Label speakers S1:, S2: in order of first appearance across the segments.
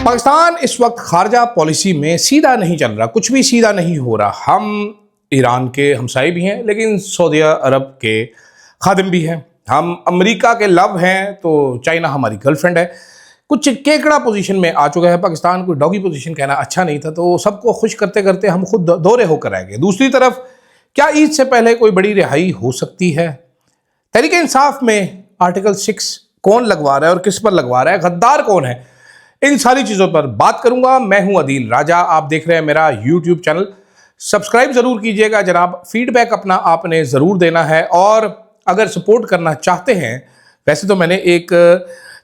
S1: पाकिस्तान इस वक्त खारजा पॉलिसी में सीधा नहीं चल रहा, कुछ भी सीधा नहीं हो रहा। हम ईरान के हमसाये भी हैं लेकिन सऊदी अरब के खादिम भी हैं। हम अमेरिका के लव हैं तो चाइना हमारी गर्लफ्रेंड है। कुछ केकड़ा पोजीशन में आ चुका है पाकिस्तान। कोई डॉगी पोजीशन कहना अच्छा नहीं था, तो सबको खुश करते करते हम खुद दौरे होकर रह गए। दूसरी तरफ क्या ईद से पहले कोई बड़ी रिहाई हो सकती है? तहरीक इंसाफ में आर्टिकल 6 कौन लगवा रहा है और किस पर लगवा रहा है? गद्दार कौन है? इन सारी चीज़ों पर बात करूंगा। मैं हूं अदील राजा, आप देख रहे हैं मेरा यूट्यूब चैनल। सब्सक्राइब ज़रूर कीजिएगा जनाब। फीडबैक अपना आपने ज़रूर देना है और अगर सपोर्ट करना चाहते हैं, वैसे तो मैंने एक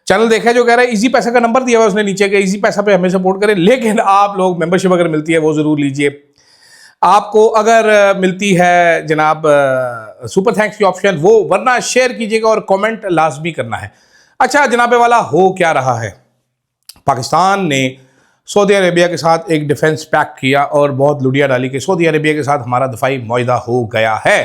S1: चैनल देखा है जो कह रहा है इजी पैसा का नंबर दिया हुआ है उसने नीचे के, इजी पैसा पे हमें सपोर्ट करें, लेकिन आप लोग मेंबरशिप अगर मिलती है वो ज़रूर लीजिए। आपको अगर मिलती है जनाब सुपर थैंक्स की ऑप्शन, वो, वरना शेयर कीजिएगा और कमेंट लाजमी करना है। अच्छा जनाबे वाला, हो क्या रहा है? पाकिस्तान ने सऊदी अरेबिया के साथ एक डिफेंस पैक्ट किया और बहुत लुटिया डाली कि सऊदी अरेबिया के साथ हमारा दफाई मुआहिदा हो गया है।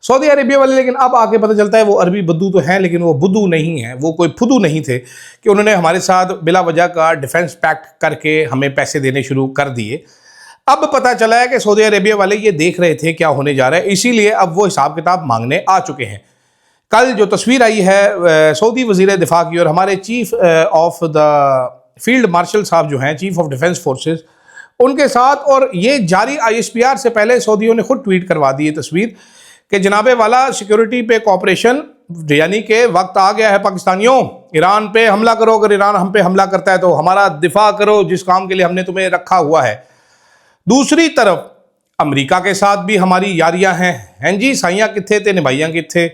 S1: सऊदी अरेबिया वाले लेकिन अब आके पता चलता है वो अरबी बुद्धू तो हैं लेकिन वो बुद्धू नहीं है, वो कोई फुदू नहीं थे कि उन्होंने हमारे साथ बिला वजह का डिफेंस पैक्ट करके हमें पैसे देने शुरू कर दिए। अब पता चला है कि सऊदी अरेबिया वाले ये देख रहे थे क्या होने जा रहा है, इसीलिए अब वो हिसाब किताब मांगने आ चुके हैं। कल जो तस्वीर आई है सऊदी वज़ीर दिफा की और हमारे chief of the field marshal साहब जो हैं, चीफ ऑफ डिफेंस फोर्सेस, उनके साथ, और ये जारी ISPR से पहले सऊदियों ने खुद ट्वीट करवा दी है तस्वीर कि जनाबे वाला सिक्योरिटी पे कॉपरेशन, यानी कि वक्त आ गया है पाकिस्तानियों, ईरान पे हमला करो। अगर ईरान हम पे हमला करता है तो हमारा दिफा करो जिस काम के लिए हमने तुम्हें रखा हुआ है। दूसरी तरफ अमेरिका के साथ भी हमारी यारियां हैं जी, साइयां किथे थे निभाइयां किथे।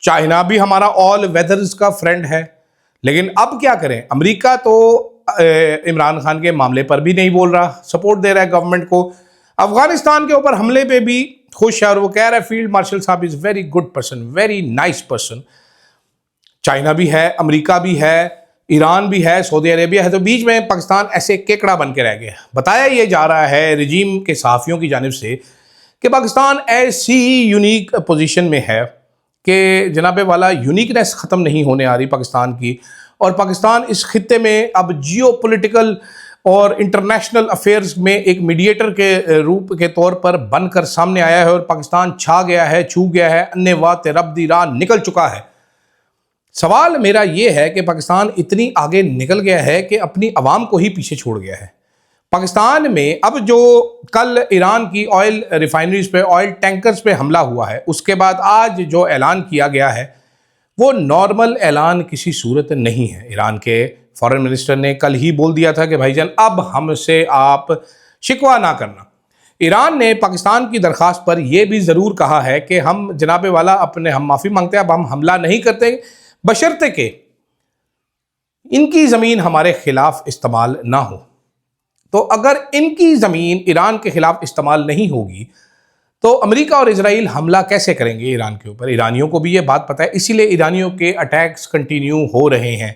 S1: चाइना भी हमारा ऑल वेदर्स का फ्रेंड है, लेकिन अब क्या करें? अमेरिका तो इमरान खान के मामले पर भी नहीं बोल रहा, सपोर्ट दे रहा है गवर्नमेंट को। अफगानिस्तान के ऊपर हमले पे भी खुश है और वो कह रहा है फील्ड मार्शल साहब is very good person, very nice person. China भी है, अमेरिका भी है, ईरान भी है, सऊदी अरेबिया है, तो बीच में पाकिस्तान ऐसे केकड़ा बन के रह गया। बताया ये जा रहा है रिजीम के सहाफ़ियों की जानिब से कि पाकिस्तान ऐसी यूनिक पोजीशन में है कि जनाबे वाला यूनिकनेस ख़त्म नहीं होने आ रही पाकिस्तान की, और पाकिस्तान इस खित्ते में अब जियोपॉलिटिकल और इंटरनेशनल अफेयर्स में एक मीडिएटर के रूप के तौर पर बनकर सामने आया है और पाकिस्तान छा गया है, छू गया है, अन्य वात रब्दी राह निकल चुका है। सवाल मेरा ये है कि पाकिस्तान इतनी आगे निकल गया है कि अपनी आवाम को ही पीछे छोड़ गया है। पाकिस्तान में अब जो कल ईरान की ऑयल रिफाइनरीज पे, ऑयल टैंकर्स पे हमला हुआ है, उसके बाद आज जो ऐलान किया गया है वो नॉर्मल ऐलान किसी सूरत नहीं है। ईरान के फॉरेन मिनिस्टर ने कल ही बोल दिया था कि भाईजान अब हमसे आप शिकवा ना करना। ईरान ने पाकिस्तान की दरख्वास्त पर यह भी ज़रूर कहा है कि हम जनाबे वाला अपने हम माफ़ी मांगते हैं, अब हम हमला नहीं करते, बशर्ते के इनकी ज़मीन हमारे खिलाफ इस्तेमाल ना हो। तो अगर इनकी ज़मीन ईरान के खिलाफ इस्तेमाल नहीं होगी तो अमेरिका और इजराइल हमला कैसे करेंगे ईरान के ऊपर? ईरानियों को भी ये बात पता है, इसीलिए ईरानियों के अटैक्स कंटिन्यू हो रहे हैं।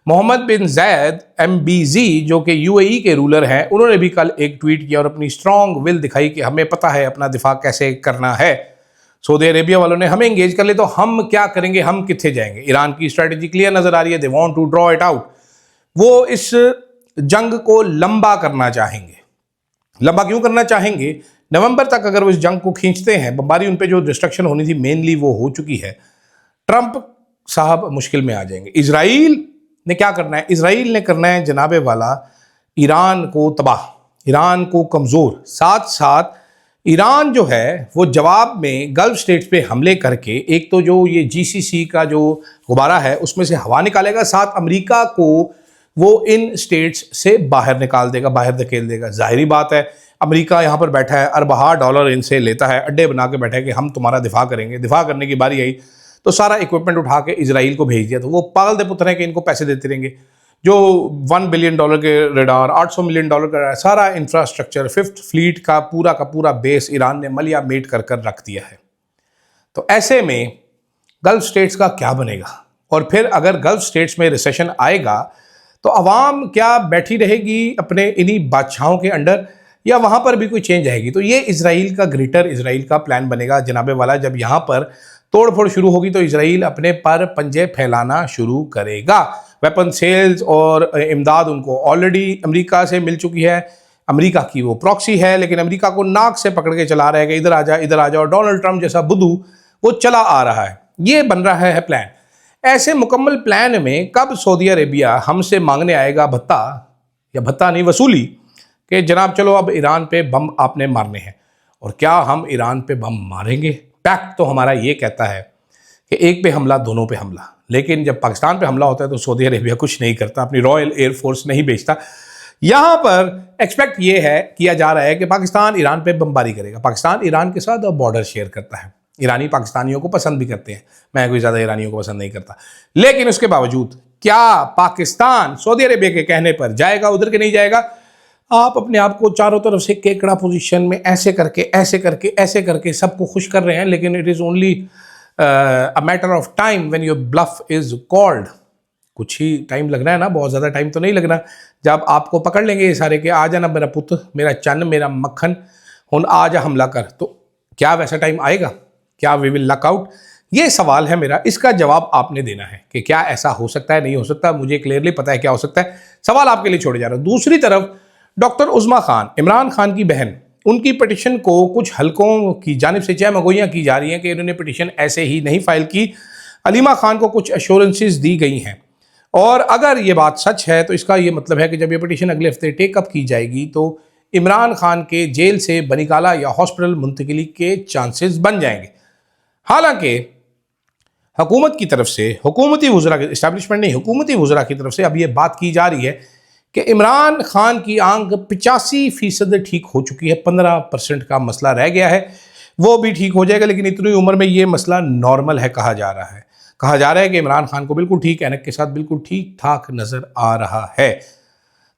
S1: मोहम्मद बिन ज़ैद MBZ जो कि UAE के रूलर हैं, उन्होंने भी कल एक ट्वीट किया और अपनी स्ट्रॉन्ग विल दिखाई कि हमें पता है अपना दिफा कैसे करना है। सऊदी अरेबिया वालों ने हमें इंगेज कर ले तो हम क्या करेंगे, हम कितने जाएंगे? ईरान की स्ट्रैटेजी क्लियर नज़र आ रही है, they want to draw it out. वो इस जंग को लंबा करना चाहेंगे। लंबा क्यों करना चाहेंगे? नवंबर तक अगर वो इस जंग को खींचते हैं, बमबारी उन पे जो डिस्ट्रक्शन होनी थी मेनली वो हो चुकी है, ट्रंप साहब मुश्किल में आ जाएंगे। इजराइल ने क्या करना है? इजराइल ने करना है जनाबे वाला ईरान को तबाह, ईरान को कमज़ोर, साथ साथ ईरान जो है वो जवाब में गल्फ स्टेट्स पे हमले करके एक तो जो ये GCC का जो गुब्बारा है उसमें से हवा निकालेगा, साथ अमेरिका को वो इन स्टेट्स से बाहर निकाल देगा, बाहर धकेल देगा। जाहिरी बात है अमेरिका यहाँ पर बैठा है, अरबहा डॉलर इनसे लेता है, अड्डे बना के बैठा है कि हम तुम्हारा दिफा करेंगे। दिफा करने की बारी आई तो सारा इक्विपमेंट उठा के इजराइल को भेज दिया। तो वो पागल दे पुत्र हैं कि इनको पैसे देते रहेंगे। जो $1 बिलियन के रडार, $800 मिलियन का सारा इंफ्रास्ट्रक्चर, 5th फ्लीट का पूरा बेस ईरान ने मलिया मेट कर कर रख दिया है। तो ऐसे में गल्फ स्टेट्स का क्या बनेगा? और फिर अगर गल्फ स्टेट्स में रिसेशन आएगा तो अवाम क्या बैठी रहेगी अपने इन्हीं बादशाहों के अंडर, या वहाँ पर भी कोई चेंज आएगी? तो ये इजराइल का ग्रेटर इजराइल का प्लान बनेगा जनाबे वाला। जब यहाँ पर तोड़ फोड़ शुरू होगी तो इजराइल अपने पर पंजे फैलाना शुरू करेगा। वेपन सेल्स और इमदाद उनको ऑलरेडी अमेरिका से मिल चुकी है। अमेरिका की वो प्रॉक्सी है, लेकिन अमेरिका को नाक से पकड़ के चला रहा है कि इधर आ जा, और डोनाल्ड ट्रंप जैसा बुद्धू वो चला आ रहा है। ये बन रहा है प्लान। ऐसे मुकम्मल प्लान में कब सऊदी अरेबिया हमसे मांगने आएगा भत्ता, या भत्ता नहीं वसूली, कि जनाब चलो अब ईरान पे बम आपने मारने हैं। और क्या हम ईरान पे बम मारेंगे? पैक्ट तो हमारा ये कहता है कि एक पे हमला दोनों पे हमला, लेकिन जब पाकिस्तान पे हमला होता है तो सऊदी अरेबिया कुछ नहीं करता, अपनी रॉयल एयरफोर्स नहीं भेजता। यहाँ पर एक्सपेक्ट ये है, किया जा रहा है कि पाकिस्तान ईरान पे बमबारी करेगा। पाकिस्तान ईरान के साथ बॉर्डर शेयर करता है, ईरानी पाकिस्तानियों को पसंद भी करते हैं, मैं कोई ज़्यादा ईरानियों को पसंद नहीं करता, लेकिन उसके बावजूद क्या पाकिस्तान सऊदी अरेबिया के कहने पर जाएगा उधर के नहीं जाएगा? आप अपने आप को चारों तरफ से केकड़ा पोजीशन में ऐसे करके सबको खुश कर रहे हैं, लेकिन it is only a matter of time when your bluff is called. कुछ ही टाइम लगना है ना, बहुत ज़्यादा टाइम तो नहीं लगना। जब आपको पकड़ लेंगे ये सारे के आ जाना मेरा पुत्र, मेरा चन्न, मेरा मक्खन, हुन आ जा हमला कर, तो क्या वैसा टाइम आएगा? क्या वी विल लक आउट? ये सवाल है मेरा, इसका जवाब आपने देना है कि क्या ऐसा हो सकता है, नहीं हो सकता। मुझे क्लियरली पता है क्या हो सकता है, सवाल आपके लिए छोड़े जा रहा हूँ। दूसरी तरफ डॉक्टर उज़्मा खान, इमरान खान की बहन, उनकी पिटिशन को कुछ हलकों की जानिब से चहमगोइयाँ की जा रही हैं कि इन्होंने पिटिशन ऐसे ही नहीं फाइल की, अलीमा खान को कुछ एश्योरेंसेस दी गई हैं। और अगर ये बात सच है तो इसका ये मतलब है कि जब ये पिटिशन अगले हफ्ते टेकअप की जाएगी तो इमरान खान के जेल से बनीकाला या हॉस्पिटल मुंतकिली के चांसेस बन जाएंगे। हालांकि हुकूमत की तरफ से, हुकूमती वुज़रा, इस्टेब्लिशमेंट नहीं, हुकूमती वुज़रा की तरफ से अब ये बात की जा रही है कि इमरान खान की आंख 85% ठीक हो चुकी है, 15% का मसला रह गया है, वो भी ठीक हो जाएगा। लेकिन इतनी उम्र में ये मसला नॉर्मल है कहा जा रहा है। कहा जा रहा है कि इमरान खान को बिल्कुल ठीक, ऐनक के साथ बिल्कुल ठीक ठाक नज़र आ रहा है,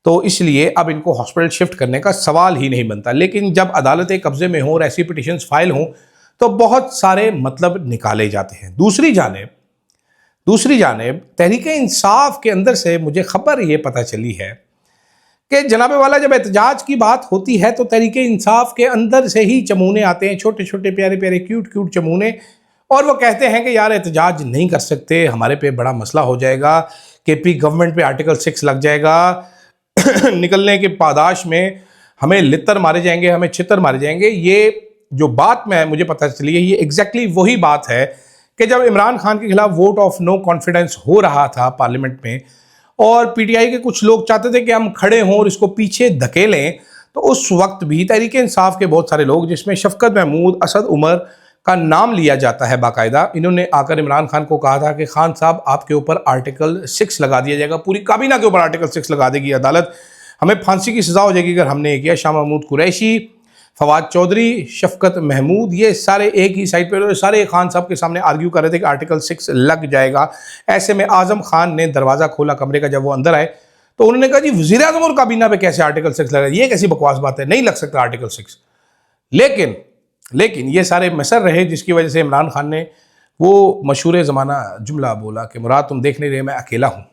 S1: तो इसलिए अब इनको हॉस्पिटल शिफ्ट करने का सवाल ही नहीं बनता। लेकिन जब अदालतें कब्जे में हों और ऐसी पिटिशन्स फाइल हों तो बहुत सारे मतलब निकाले जाते हैं। दूसरी जानेब तहरीक इंसाफ के अंदर से मुझे खबर ये पता चली है कि जनाबे वाला जब एहतजाज की बात होती है तो तहरीक इंसाफ के अंदर से ही चमूने आते हैं, छोटे छोटे प्यारे प्यारे क्यूट चमूने, और वो कहते हैं कि यार एहतजाज नहीं कर सकते, हमारे पे बड़ा मसला हो जाएगा, केपी गवर्नमेंट पे आर्टिकल 6 लग जाएगा, निकलने के पादाश में हमें लित्तर मारे जाएंगे, हमें छितर मारे जाएंगे। ये जो बात मुझे पता चली है, ये एग्जैक्टली वही बात है कि जब इमरान खान के खिलाफ वोट ऑफ नो कॉन्फिडेंस हो रहा था पार्लियामेंट में और पीटीआई के कुछ लोग चाहते थे कि हम खड़े हों और इसको पीछे धकेलें, तो उस वक्त भी तहरीक इंसाफ के बहुत सारे लोग, जिसमें शफकत महमूद, असद उमर का नाम लिया जाता है बाकायदा, इन्होंने आकर इमरान खान को कहा था कि खान साहब आपके ऊपर आर्टिकल 6 लगा दिया जाएगा, पूरी काबीना के ऊपर आर्टिकल 6 लगा देगी अदालत, हमें फांसी की सज़ा हो जाएगी अगर हमने ये किया। शाह महमूद कुरैशी, फवाद चौधरी, शफकत महमूद, ये सारे एक ही साइड पर, सारे खान साहब के सामने आर्ग्यू कर रहे थे कि आर्टिकल 6 लग जाएगा। ऐसे में आज़म खान ने दरवाज़ा खोला कमरे का, जब वो अंदर आए तो उन्होंने कहा जी वज़ीर आज़म और काबीना पे कैसे आर्टिकल 6 लगा, ये कैसी बकवास बात है, नहीं लग सकता आर्टिकल 6। लेकिन ये सारे मसर रहे, जिसकी वजह से इमरान खान ने वो मशहूर ज़माना जुमला बोला कि मुराद तुम देख नहीं रहे मैं अकेला हूँ।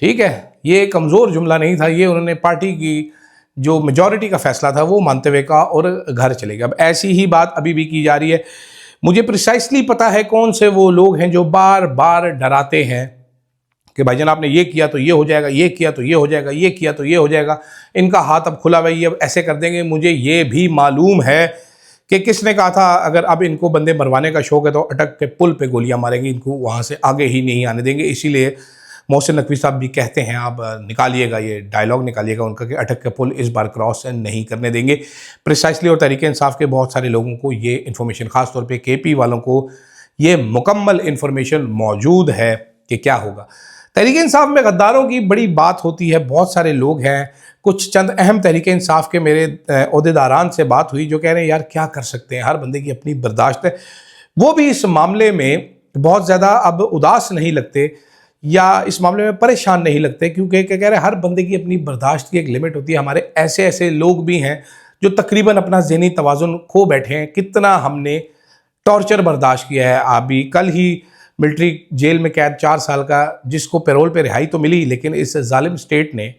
S1: ठीक है, ये कमज़ोर जुमला नहीं था, ये उन्होंने पार्टी की जो मेजॉरिटी का फैसला था वो मानते हुए कहा और घर चले गए। अब ऐसी ही बात अभी भी की जा रही है। मुझे प्रिसाइसली पता है कौन से वो लोग हैं जो बार बार डराते हैं कि भाईजान आपने ये किया तो ये हो जाएगा, ये किया तो ये हो जाएगा, ये किया तो ये हो जाएगा, इनका हाथ अब खुला भाई, अब ऐसे कर देंगे। मुझे ये भी मालूम है कि किसने कहा था अगर अब इनको बंदे मरवाने का शौक है तो अटक के पुल पे गोलियां मारेंगे, इनको वहाँ से आगे ही नहीं आने देंगे। इसीलिए मोहसिन नकवी साहब भी कहते हैं, आप निकालिएगा ये डायलॉग निकालिएगा उनका कि अटक के पुल इस बार क्रॉस नहीं करने देंगे। प्रिसाइसली और तहरीक इंसाफ के बहुत सारे लोगों को ये इन्फॉर्मेशन, ख़ासतौर पे केपी वालों को ये मुकम्मल इन्फॉर्मेशन मौजूद है कि क्या होगा। तहरीक इंसाफ में गद्दारों की बड़ी बात होती है, बहुत सारे लोग हैं, कुछ चंद अहम तहरीक इंसाफ के मेरे ओहदेदारान से बात हुई जो कह रहे हैं यार क्या कर सकते हैं, हर बंदे की अपनी बर्दाश्त है। वो भी इस मामले में बहुत ज़्यादा अब उदास नहीं लगते या इस मामले में परेशान नहीं लगते, क्योंकि क्या कह रहे हैं हर बंदे की अपनी बर्दाश्त की एक लिमिट होती है। हमारे ऐसे ऐसे लोग भी हैं जो तकरीबन अपना ज़हनी तवाज़ुन खो बैठे हैं। कितना हमने टॉर्चर बर्दाश्त किया है। अभी कल ही मिलिट्री जेल में कैद 4 साल का, जिसको पैरोल पे रिहाई तो मिली, लेकिन इस जालिम स्टेट ने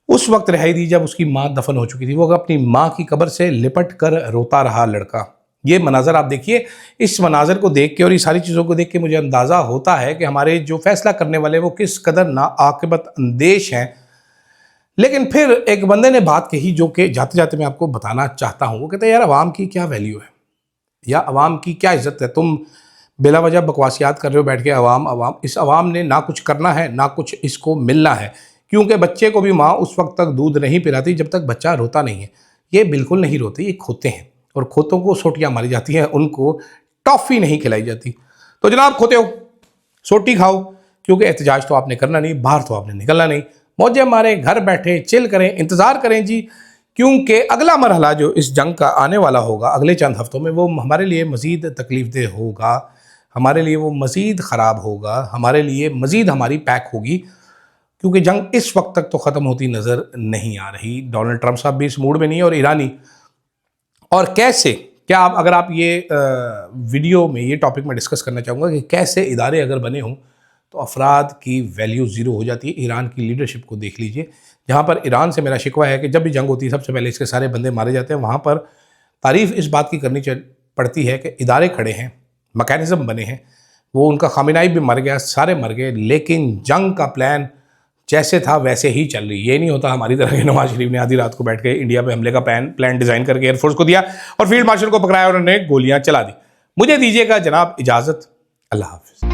S1: उस वक्त रिहाई दी जब उसकी माँ दफन हो चुकी थी। वो अपनी माँ की कब्र से लिपट कर रोता रहा लड़का। ये मनाजर आप देखिए, इस मनाजर को देख के और ये सारी चीज़ों को देख के मुझे अंदाज़ा होता है कि हमारे जो फैसला करने वाले वो किस कदर नाआकिबत अंदेश हैं। लेकिन फिर एक बंदे ने बात कही जो कि जाते जाते मैं आपको बताना चाहता हूँ। वो कहते हैं यार अवाम की क्या वैल्यू है या अवाम की क्या इज़्ज़त है, तुम बिला वजह बकवासियात कर रहे हो बैठ के। अवाम अवाम, इस अवाम ने ना कुछ करना है ना कुछ इसको मिलना है, क्योंकि बच्चे को भी माँ उस वक्त तक दूध नहीं पिलाती जब तक बच्चा रोता नहीं है। ये बिल्कुल नहीं रोते, ये खोते हैं और खोतों को सोटियाँ मारी जाती हैं, उनको टॉफ़ी नहीं खिलाई जाती। तो जनाब खोते हो, सोटी खाओ, क्योंकि एहतजाज तो आपने करना नहीं, बाहर तो आपने निकलना नहीं, मौजे मारे घर बैठे चिल करें, इंतज़ार करें जी, क्योंकि अगला मरहला जो इस जंग का आने वाला होगा अगले चंद हफ्तों में वो हमारे लिए मज़ीद तकलीफ़देह होगा, हमारे लिए वो मज़ीद ख़राब होगा, हमारे लिए मज़ीद हमारी पैक होगी, क्योंकि जंग इस वक्त तक तो ख़त्म होती नज़र नहीं आ रही। डोनाल्ड ट्रंप साहब भी इस मूड में नहीं है और ईरानी। और कैसे, क्या आप, अगर आप ये वीडियो में ये टॉपिक मैं डिस्कस करना चाहूँगा कि कैसे इदारे अगर बने हों तो अफराद की वैल्यू ज़ीरो हो जाती है। ईरान की लीडरशिप को देख लीजिए, जहाँ पर ईरान से मेरा शिकवा है कि जब भी जंग होती है सबसे पहले इसके सारे बंदे मारे जाते हैं। वहाँ पर तारीफ़ इस बात की करनी पड़ती है कि इदारे खड़े हैं, मैकेनिज़्म बने हैं। वो उनका खामिनाई भी मर गया, सारे मर गए, लेकिन जंग का प्लान जैसे था वैसे ही चल रही। ये नहीं होता हमारी तरह के नवाज शरीफ ने आधी रात को बैठ के इंडिया पे हमले का प्लान डिज़ाइन करके एयरफोर्स को दिया और फील्ड मार्शल को पकड़ाया और उन्होंने गोलियां चला दी। मुझे दीजिएगा जनाब इजाज़त, अल्लाह हाफ़िज़।